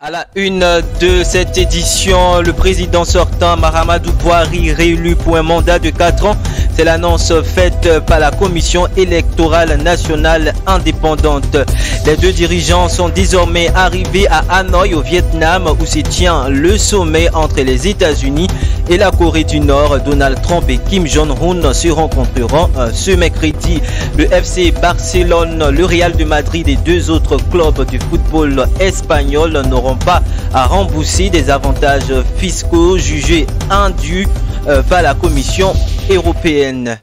À la une de cette édition, le président sortant Mahamadou Bouhari réélu pour un mandat de 4 ans. C'est l'annonce faite par la Commission électorale nationale indépendante. Les deux dirigeants sont désormais arrivés à Hanoï au Vietnam où se tient le sommet entre les États-Unis et la Corée du Nord. Donald Trump et Kim Jong-un se rencontreront ce mercredi. Le FC Barcelone, le Real de Madrid et deux autres clubs du football espagnol n'auront pas à rembourser des avantages fiscaux jugés indus par la Commission européenne.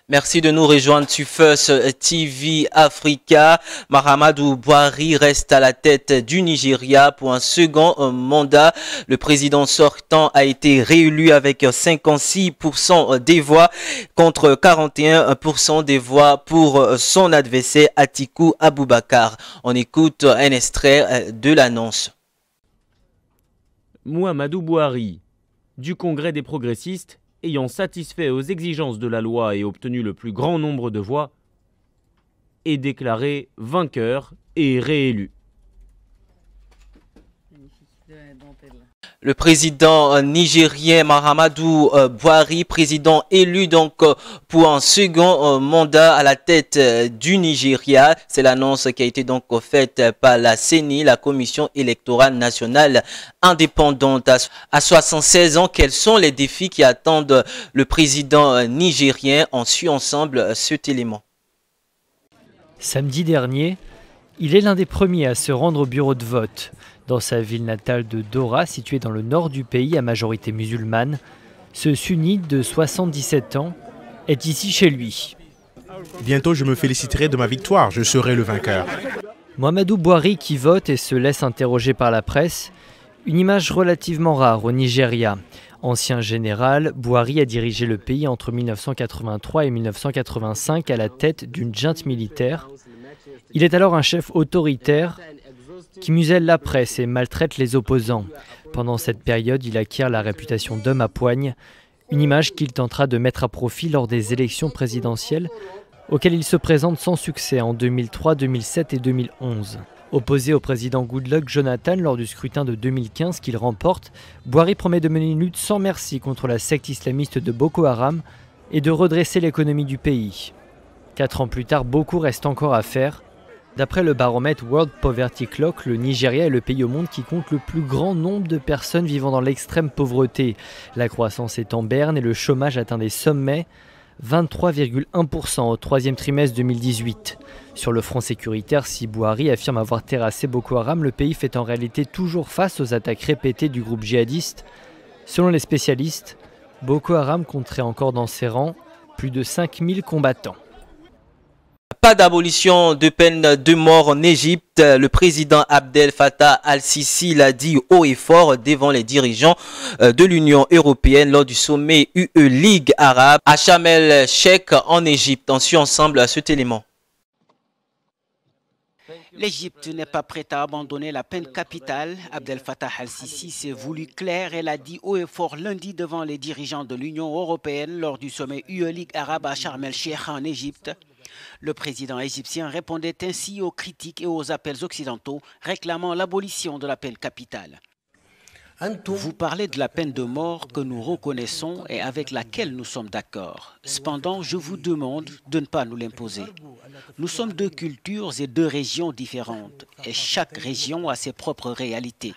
Merci de nous rejoindre sur First TV Africa. Mahamadou Bouhari reste à la tête du Nigeria pour un second mandat. Le président sortant a été réélu avec 56% des voix contre 41% des voix pour son adversaire Atiku Abubakar. On écoute un extrait de l'annonce. Mahamadou Bouhari, du Congrès des progressistes, ayant satisfait aux exigences de la loi et obtenu le plus grand nombre de voix, est déclaré vainqueur et réélu. Le président nigérien Mahamadou Bouhari, président élu donc pour un second mandat à la tête du Nigeria. C'est l'annonce qui a été donc faite par la CENI, la Commission électorale nationale indépendante. À 76 ans, quels sont les défis qui attendent le président nigérien? On suit ensemble cet élément. Samedi dernier, il est l'un des premiers à se rendre au bureau de vote. Dans sa ville natale de Dora, située dans le nord du pays à majorité musulmane, ce sunnite de 77 ans est ici chez lui. Bientôt je me féliciterai de ma victoire, je serai le vainqueur. Mahamadou Bouhari qui vote et se laisse interroger par la presse, une image relativement rare au Nigeria. Ancien général, Bouhari a dirigé le pays entre 1983 et 1985 à la tête d'une junte militaire. Il est alors un chef autoritaire qui muselle la presse et maltraite les opposants. Pendant cette période, il acquiert la réputation d'homme à poigne, une image qu'il tentera de mettre à profit lors des élections présidentielles, auxquelles il se présente sans succès en 2003, 2007 et 2011. Opposé au président Goodluck Jonathan lors du scrutin de 2015 qu'il remporte, Bouhari promet de mener une lutte sans merci contre la secte islamiste de Boko Haram et de redresser l'économie du pays. 4 ans plus tard, beaucoup reste encore à faire. D'après le baromètre World Poverty Clock, le Nigeria est le pays au monde qui compte le plus grand nombre de personnes vivant dans l'extrême pauvreté. La croissance est en berne et le chômage atteint des sommets, 23,1% au troisième trimestre 2018. Sur le front sécuritaire, si Bouhari affirme avoir terrassé Boko Haram, le pays fait en réalité toujours face aux attaques répétées du groupe djihadiste. Selon les spécialistes, Boko Haram compterait encore dans ses rangs plus de 5000 combattants. Pas d'abolition de peine de mort en Égypte. Le président Abdel Fattah al-Sisi l'a dit haut et fort devant les dirigeants de l'Union européenne lors du sommet UE Ligue arabe à Sharm el-Sheikh en Égypte. On suit ensemble cet élément. L'Égypte n'est pas prête à abandonner la peine capitale. Abdel Fattah al-Sisi s'est voulu clair et l'a dit haut et fort lundi devant les dirigeants de l'Union européenne lors du sommet UE Ligue arabe à Sharm el-Sheikh en Égypte. Le président égyptien répondait ainsi aux critiques et aux appels occidentaux réclamant l'abolition de la peine capitale. Vous parlez de la peine de mort que nous reconnaissons et avec laquelle nous sommes d'accord. Cependant, je vous demande de ne pas nous l'imposer. Nous sommes deux cultures et deux régions différentes et chaque région a ses propres réalités.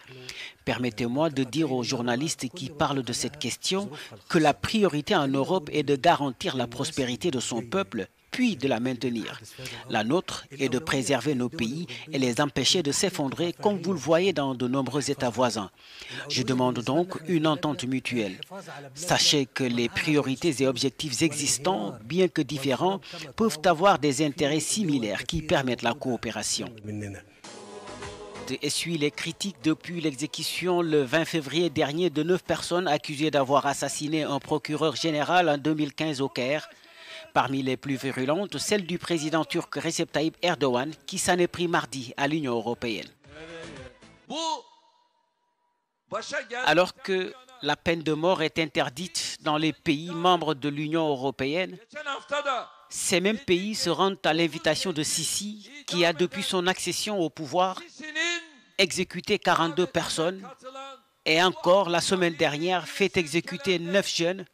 Permettez-moi de dire aux journalistes qui parlent de cette question que la priorité en Europe est de garantir la prospérité de son peuple puis de la maintenir. La nôtre est de préserver nos pays et les empêcher de s'effondrer comme vous le voyez dans de nombreux États voisins. Je demande donc une entente mutuelle. Sachez que les priorités et objectifs existants, bien que différents, peuvent avoir des intérêts similaires qui permettent la coopération. Essuie les critiques depuis l'exécution le 20 février dernier de 9 personnes accusées d'avoir assassiné un procureur général en 2015 au Caire. Parmi les plus virulentes, celle du président turc Recep Tayyip Erdogan qui s'en est pris mardi à l'Union européenne. Alors que la peine de mort est interdite dans les pays membres de l'Union européenne, ces mêmes pays se rendent à l'invitation de Sisi qui a depuis son accession au pouvoir exécuté 42 personnes et encore la semaine dernière fait exécuter 9 jeunes.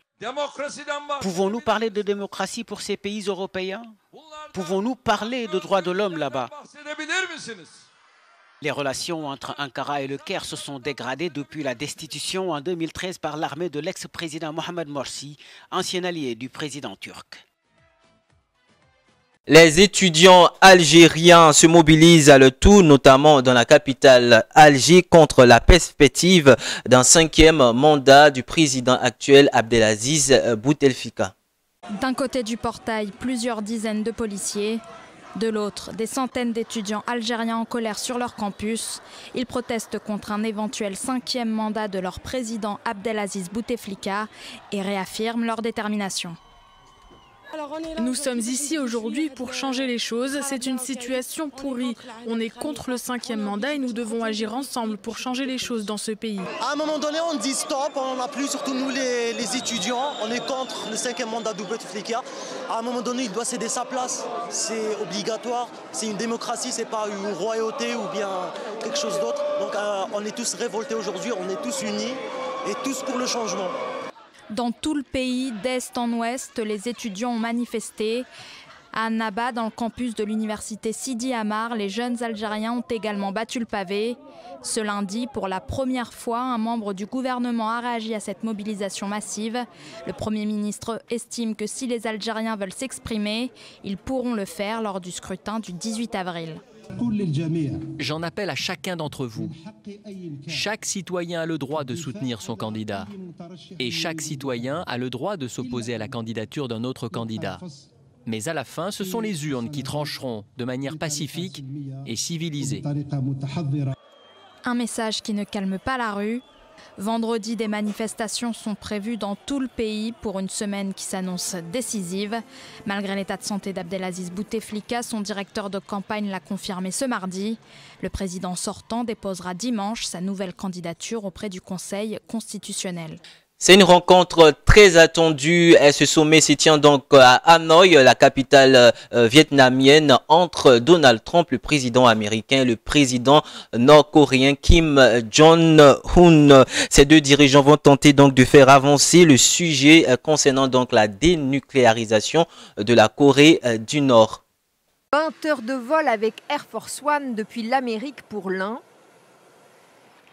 Pouvons-nous parler de démocratie pour ces pays européens? Pouvons-nous parler de droits de l'homme là-bas? Les relations entre Ankara et le Caire se sont dégradées depuis la destitution en 2013 par l'armée de l'ex-président Mohamed Morsi, ancien allié du président turc. Les étudiants algériens se mobilisent à le tout, notamment dans la capitale Alger, contre la perspective d'un 5e mandat du président actuel Abdelaziz Bouteflika. D'un côté du portail, plusieurs dizaines de policiers. De l'autre, des centaines d'étudiants algériens en colère sur leur campus. Ils protestent contre un éventuel 5e mandat de leur président Abdelaziz Bouteflika et réaffirment leur détermination. Nous sommes ici aujourd'hui pour changer les choses. C'est une situation pourrie. On est contre le 5e mandat et nous devons agir ensemble pour changer les choses dans ce pays. À un moment donné, on dit stop, on n'a plus, surtout nous les étudiants, on est contre le 5e mandat de Bouteflika. À un moment donné, il doit céder sa place. C'est obligatoire, c'est une démocratie, c'est pas une royauté ou bien quelque chose d'autre. Donc on est tous révoltés aujourd'hui, on est tous unis et tous pour le changement. Dans tout le pays, d'est en ouest, les étudiants ont manifesté. À Annaba, dans le campus de l'université Sidi Amar, les jeunes Algériens ont également battu le pavé. Ce lundi, pour la première fois, un membre du gouvernement a réagi à cette mobilisation massive. Le Premier ministre estime que si les Algériens veulent s'exprimer, ils pourront le faire lors du scrutin du 18 avril. J'en appelle à chacun d'entre vous. Chaque citoyen a le droit de soutenir son candidat. Et chaque citoyen a le droit de s'opposer à la candidature d'un autre candidat. Mais à la fin, ce sont les urnes qui trancheront de manière pacifique et civilisée. Un message qui ne calme pas la rue. Vendredi, des manifestations sont prévues dans tout le pays pour une semaine qui s'annonce décisive. Malgré l'état de santé d'Abdelaziz Bouteflika, son directeur de campagne l'a confirmé ce mardi. Le président sortant déposera dimanche sa nouvelle candidature auprès du Conseil constitutionnel. C'est une rencontre très attendue. Ce sommet se tient donc à Hanoï, la capitale vietnamienne, entre Donald Trump, le président américain, et le président nord-coréen Kim Jong-un. Ces deux dirigeants vont tenter donc de faire avancer le sujet concernant donc la dénucléarisation de la Corée du Nord. 20 heures de vol avec Air Force One depuis l'Amérique pour l'un,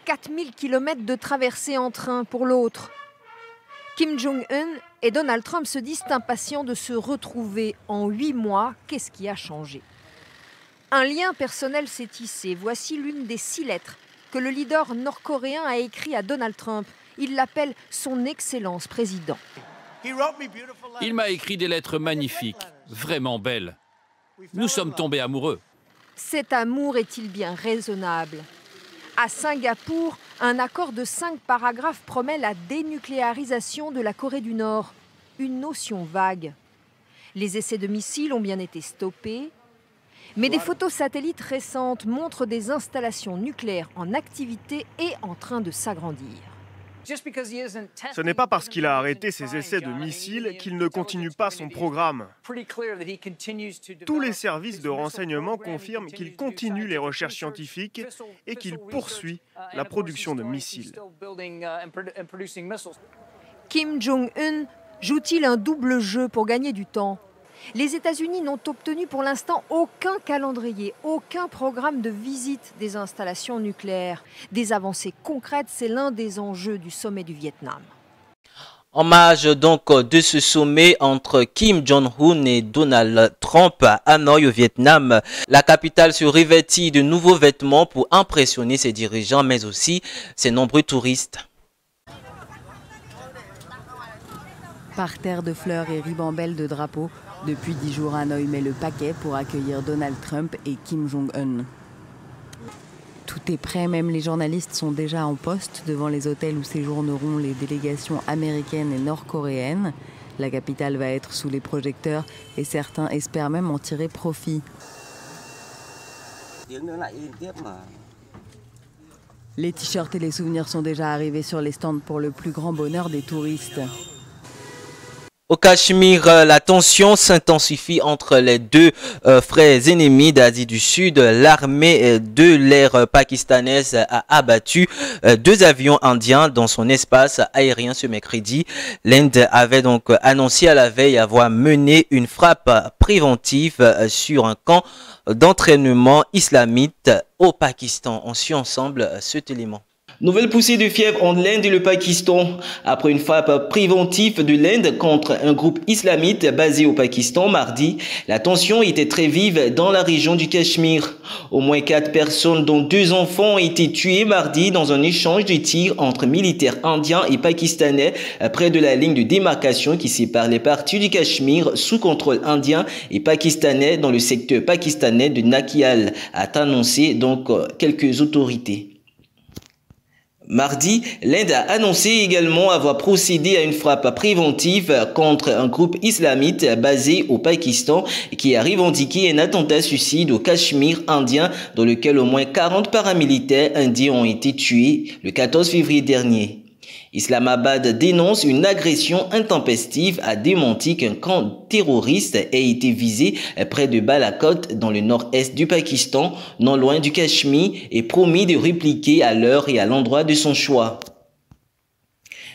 4000 km de traversée en train pour l'autre. Kim Jong-un et Donald Trump se disent impatients de se retrouver en 8 mois. Qu'est-ce qui a changé? Un lien personnel s'est tissé. Voici l'une des 6 lettres que le leader nord-coréen a écrit à Donald Trump. Il l'appelle son Excellence président. Il m'a écrit des lettres magnifiques, vraiment belles. Nous sommes tombés amoureux. Cet amour est-il bien raisonnable? À Singapour, un accord de 5 paragraphes promet la dénucléarisation de la Corée du Nord. Une notion vague. Les essais de missiles ont bien été stoppés, mais des photos satellites récentes montrent des installations nucléaires en activité et en train de s'agrandir. Ce n'est pas parce qu'il a arrêté ses essais de missiles qu'il ne continue pas son programme. Tous les services de renseignement confirment qu'il continue les recherches scientifiques et qu'il poursuit la production de missiles. Kim Jong-un joue-t-il un double jeu pour gagner du temps? Les États-Unis n'ont obtenu pour l'instant aucun calendrier, aucun programme de visite des installations nucléaires. Des avancées concrètes, c'est l'un des enjeux du sommet du Vietnam. En marge donc de ce sommet entre Kim Jong-un et Donald Trump à Hanoï au Vietnam, la capitale se revêtit de nouveaux vêtements pour impressionner ses dirigeants mais aussi ses nombreux touristes. Parterre de fleurs et ribambelles de drapeaux. Depuis 10 jours, Hanoï met le paquet pour accueillir Donald Trump et Kim Jong-un. Tout est prêt, même les journalistes sont déjà en poste devant les hôtels où séjourneront les délégations américaines et nord-coréennes. La capitale va être sous les projecteurs et certains espèrent même en tirer profit. Les t-shirts et les souvenirs sont déjà arrivés sur les stands pour le plus grand bonheur des touristes. Au Cachemire, la tension s'intensifie entre les deux frères ennemis d'Asie du Sud. L'armée de l'air pakistanaise a abattu 2 avions indiens dans son espace aérien ce mercredi. L'Inde avait donc annoncé à la veille avoir mené une frappe préventive sur un camp d'entraînement islamite au Pakistan. On suit ensemble cet élément. Nouvelle poussée de fièvre entre l'Inde et le Pakistan. Après une frappe préventive de l'Inde contre un groupe islamite basé au Pakistan mardi, la tension était très vive dans la région du Cachemire. Au moins 4 personnes, dont 2 enfants, ont été tuées mardi dans un échange de tirs entre militaires indiens et pakistanais près de la ligne de démarcation qui sépare les parties du Cachemire sous contrôle indien et pakistanais dans le secteur pakistanais de Nakial, a annoncé donc quelques autorités. Mardi, l'Inde a annoncé également avoir procédé à une frappe préventive contre un groupe islamite basé au Pakistan qui a revendiqué un attentat suicide au Cachemire indien dans lequel au moins 40 paramilitaires indiens ont été tués le 14 février dernier. Islamabad dénonce une agression intempestive, a démenti qu'un camp terroriste ait été visé près de Balakot dans le nord-est du Pakistan, non loin du Cachemire, et promis de répliquer à l'heure et à l'endroit de son choix.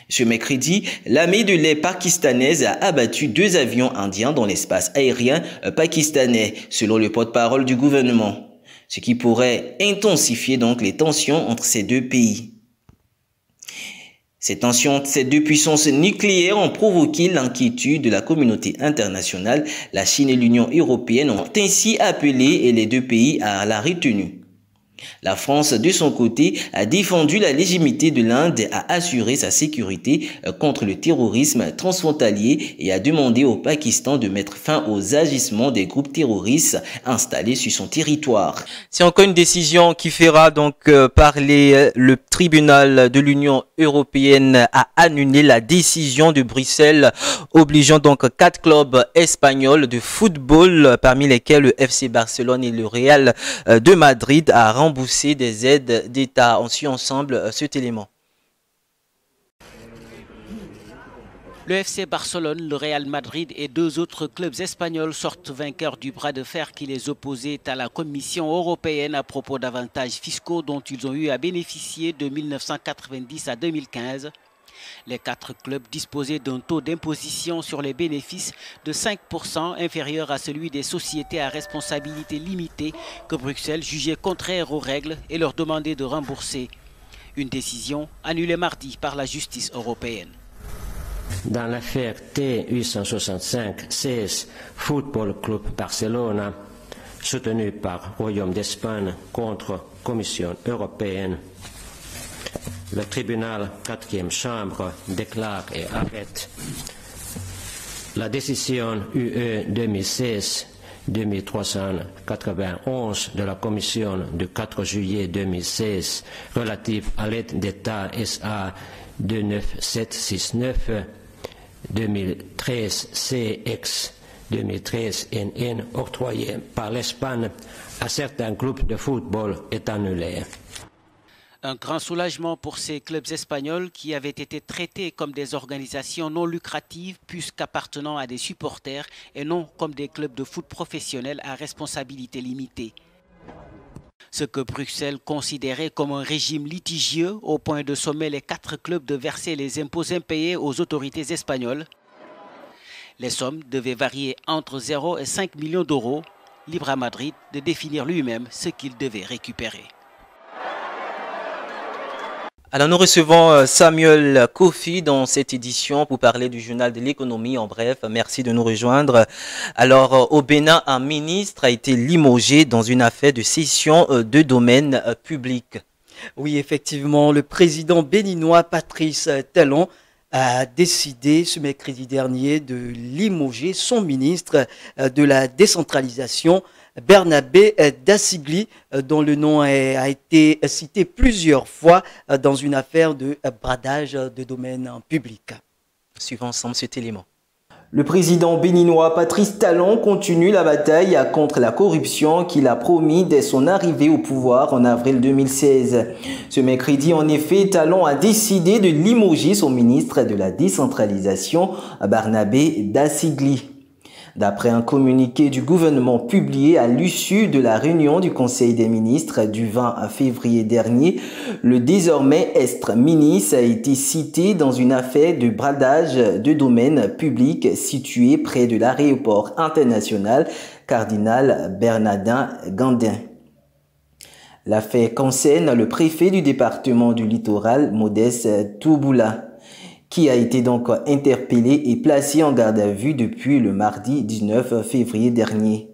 Ce mercredi, l'armée de l'air pakistanaise a abattu 2 avions indiens dans l'espace aérien pakistanais, selon le porte-parole du gouvernement, ce qui pourrait intensifier donc les tensions entre ces deux pays. Ces tensions entre ces 2 puissances nucléaires ont provoqué l'inquiétude de la communauté internationale. La Chine et l'Union européenne ont ainsi appelé les 2 pays à la retenue. La France, de son côté, a défendu la légitimité de l'Inde à assurer sa sécurité contre le terrorisme transfrontalier et a demandé au Pakistan de mettre fin aux agissements des groupes terroristes installés sur son territoire. C'est encore une décision qui fera donc parler. Le tribunal de l'Union européenne a annulé la décision de Bruxelles obligeant donc 4 clubs espagnols de football, parmi lesquels le FC Barcelone et le Real de Madrid, à rembourser des aides d'État. On suit ensemble cet élément. Le FC Barcelone, le Real Madrid et 2 autres clubs espagnols sortent vainqueurs du bras de fer qui les opposait à la Commission européenne à propos d'avantages fiscaux dont ils ont eu à bénéficier de 1990 à 2015. Les 4 clubs disposaient d'un taux d'imposition sur les bénéfices de 5% inférieur à celui des sociétés à responsabilité limitée que Bruxelles jugeait contraire aux règles et leur demandait de rembourser. Une décision annulée mardi par la justice européenne. Dans l'affaire T865-16 Football Club Barcelona, soutenu par Royaume d'Espagne contre Commission européenne, le tribunal 4e chambre déclare et arrête la décision UE 2016-2391 de la Commission du 4 juillet 2016 relative à l'aide d'État SA 29769 2013 CX 2013 NN octroyée par l'Espagne à certains groupes de football est annulée. Un grand soulagement pour ces clubs espagnols qui avaient été traités comme des organisations non lucratives puisqu'appartenant à des supporters et non comme des clubs de foot professionnels à responsabilité limitée. Ce que Bruxelles considérait comme un régime litigieux au point de sommer les 4 clubs de verser les impôts impayés aux autorités espagnoles. Les sommes devaient varier entre 0 et 5 millions d'euros, libre à Madrid de définir lui-même ce qu'il devait récupérer. Alors nous recevons Samuel Kofi dans cette édition pour parler du journal de l'économie. En bref, merci de nous rejoindre. Alors au Bénin, un ministre a été limogé dans une affaire de cession de domaine public. Oui, effectivement, le président béninois Patrice Talon a décidé ce mercredi dernier de limoger son ministre de la décentralisation, Bernabé Dassigli, dont le nom a été cité plusieurs fois dans une affaire de bradage de domaine public. Suivons ensemble cet élément. Le président béninois Patrice Talon continue la bataille contre la corruption qu'il a promis dès son arrivée au pouvoir en avril 2016. Ce mercredi, en effet, Talon a décidé de limoger son ministre de la décentralisation, Barnabé Dassigli. D'après un communiqué du gouvernement publié à l'issue de la réunion du Conseil des ministres du 20 février dernier, le désormais estre ministre a été cité dans une affaire de bradage de domaine public situé près de l'aéroport international Cardinal Bernardin Gandin. L'affaire concerne le préfet du département du littoral, Modeste Touboula, qui a été donc interpellé et placé en garde à vue depuis le mardi 19 février dernier.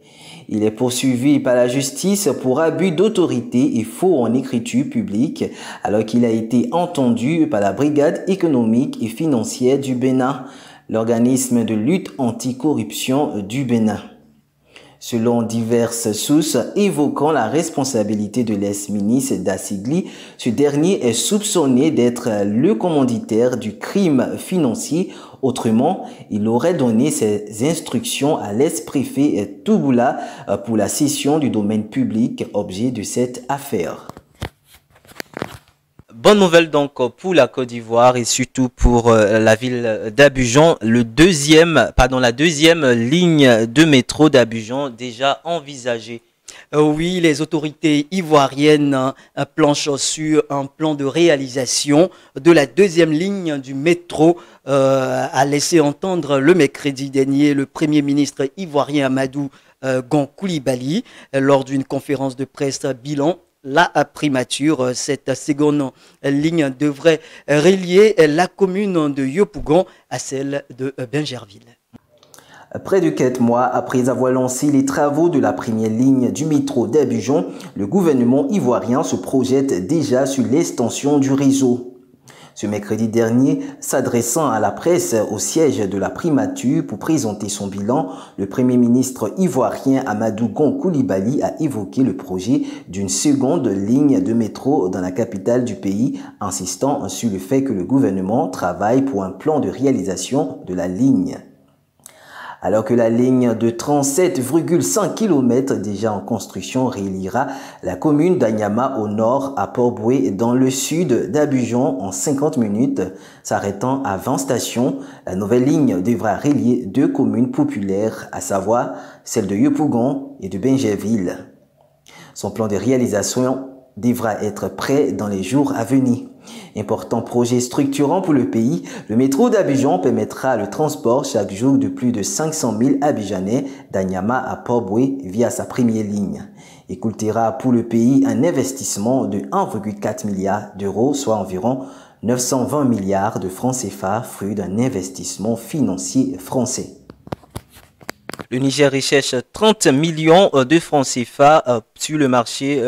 Il est poursuivi par la justice pour abus d'autorité et faux en écriture publique, alors qu'il a été entendu par la Brigade économique et financière du Bénin, l'organisme de lutte anticorruption du Bénin. Selon diverses sources évoquant la responsabilité de l'ex-ministre Dassigli, ce dernier est soupçonné d'être le commanditaire du crime financier. Autrement, il aurait donné ses instructions à l'ex-préfet Touboula pour la cession du domaine public, objet de cette affaire. Bonne nouvelle donc pour la Côte d'Ivoire et surtout pour la ville d'Abidjan. La deuxième ligne de métro d'Abidjan déjà envisagée. Oui, les autorités ivoiriennes planchent sur un plan de réalisation de la deuxième ligne du métro, a laissé entendre le mercredi dernier le Premier ministre ivoirien Amadou Gon Coulibaly lors d'une conférence de presse bilan. La primature, cette seconde ligne devrait relier la commune de Yopougon à celle de Bingerville. Près de 4 mois après avoir lancé les travaux de la première ligne du métro d'Abidjan, le gouvernement ivoirien se projette déjà sur l'extension du réseau. Ce mercredi dernier, s'adressant à la presse au siège de la primature pour présenter son bilan, le Premier ministre ivoirien Amadou Gon Coulibaly a évoqué le projet d'une seconde ligne de métro dans la capitale du pays, insistant sur le fait que le gouvernement travaille pour un plan de réalisation de la ligne. Alors que la ligne de 37,5 km déjà en construction reliera la commune d'Anyama au nord à Port-Boué dans le sud d'Abidjan en 50 minutes, s'arrêtant à 20 stations, la nouvelle ligne devra relier 2 communes populaires, à savoir celle de Yopougon et de Bingerville. Son plan de réalisation devra être prêt dans les jours à venir. Important projet structurant pour le pays, le métro d'Abidjan permettra le transport chaque jour de plus de 500 000 Abidjanais d'Anyama à Port-Boué via sa première ligne. Il coûtera pour le pays un investissement de 1,4 milliard d'euros, soit environ 920 milliards de francs CFA, fruit d'un investissement financier français. Le Niger recherche 30 millions de francs CFA sur le marché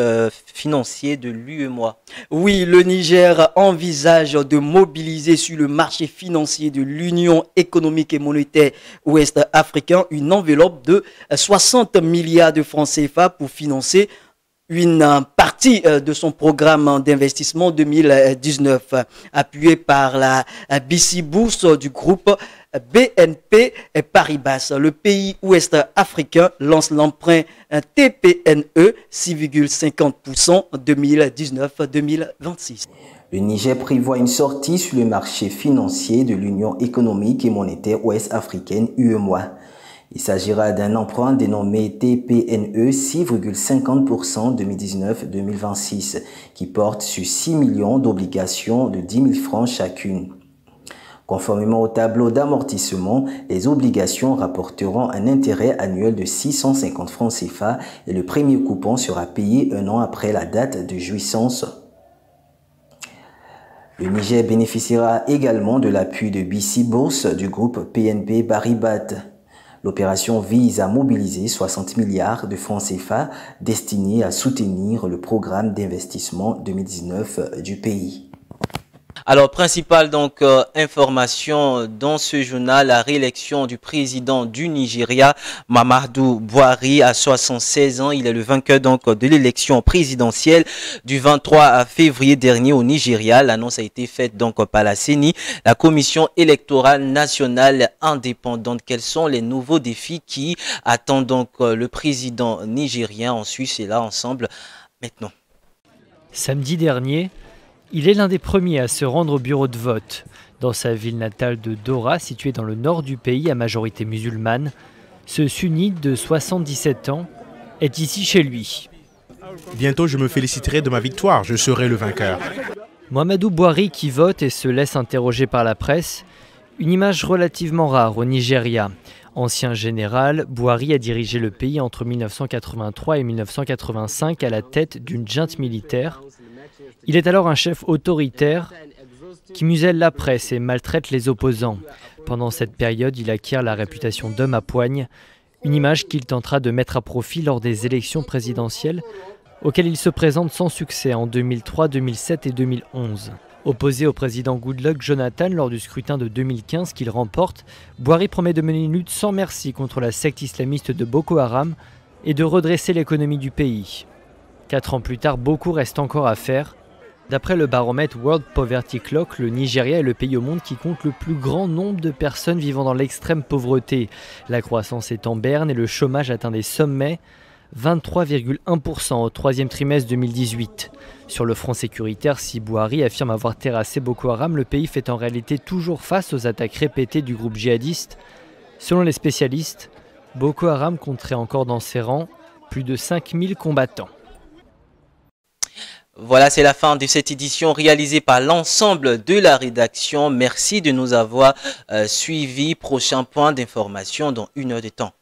financier de l'UEMOA. Oui, le Niger envisage de mobiliser sur le marché financier de l'Union économique et monétaire ouest-africaine une enveloppe de 60 milliards de francs CFA pour financer une partie de son programme d'investissement 2019, appuyé par la BC Bourse du groupe BNP Paribas. Le pays ouest-africain lance l'emprunt TPNE 6,50% 2019-2026. Le Niger prévoit une sortie sur le marché financier de l'Union économique et monétaire ouest-africaine UEMOA. Il s'agira d'un emprunt dénommé TPNE 6,50% 2019-2026 qui porte sur 6 millions d'obligations de 10 000 francs chacune. Conformément au tableau d'amortissement, les obligations rapporteront un intérêt annuel de 650 francs CFA et le premier coupon sera payé 1 an après la date de jouissance. Le Niger bénéficiera également de l'appui de BC Bourse du groupe BNP Paribas. L'opération vise à mobiliser 60 milliards de francs CFA destinés à soutenir le programme d'investissement 2019 du pays. Alors, principale donc information dans ce journal, la réélection du président du Nigeria, Muhammadu Buhari, à 76 ans. Il est le vainqueur donc de l'élection présidentielle du 23 février dernier au Nigeria. L'annonce a été faite donc par la CENI, la Commission électorale nationale indépendante. Quels sont les nouveaux défis qui attendent donc le président nigérien? On suit cela ensemble maintenant. Samedi dernier, il est l'un des premiers à se rendre au bureau de vote. Dans sa ville natale de Dora, située dans le nord du pays à majorité musulmane, ce sunnite de 77 ans est ici chez lui. Bientôt, je me féliciterai de ma victoire, je serai le vainqueur. Muhammadu Buhari qui vote et se laisse interroger par la presse, une image relativement rare au Nigeria. Ancien général, Buhari a dirigé le pays entre 1983 et 1985 à la tête d'une junte militaire. Il est alors un chef autoritaire qui muselle la presse et maltraite les opposants. Pendant cette période, il acquiert la réputation d'homme à poigne, une image qu'il tentera de mettre à profit lors des élections présidentielles, auxquelles il se présente sans succès en 2003, 2007 et 2011. Opposé au président Goodluck Jonathan lors du scrutin de 2015 qu'il remporte, Buhari promet de mener une lutte sans merci contre la secte islamiste de Boko Haram et de redresser l'économie du pays. 4 ans plus tard, beaucoup reste encore à faire. D'après le baromètre World Poverty Clock, le Nigeria est le pays au monde qui compte le plus grand nombre de personnes vivant dans l'extrême pauvreté. La croissance est en berne et le chômage atteint des sommets, 23,1% au troisième trimestre 2018. Sur le front sécuritaire, si Buhari affirme avoir terrassé Boko Haram, le pays fait en réalité toujours face aux attaques répétées du groupe djihadiste. Selon les spécialistes, Boko Haram compterait encore dans ses rangs plus de 5000 combattants. Voilà, c'est la fin de cette édition réalisée par l'ensemble de la rédaction. Merci de nous avoir suivis. Prochain point d'information dans 1 heure de temps.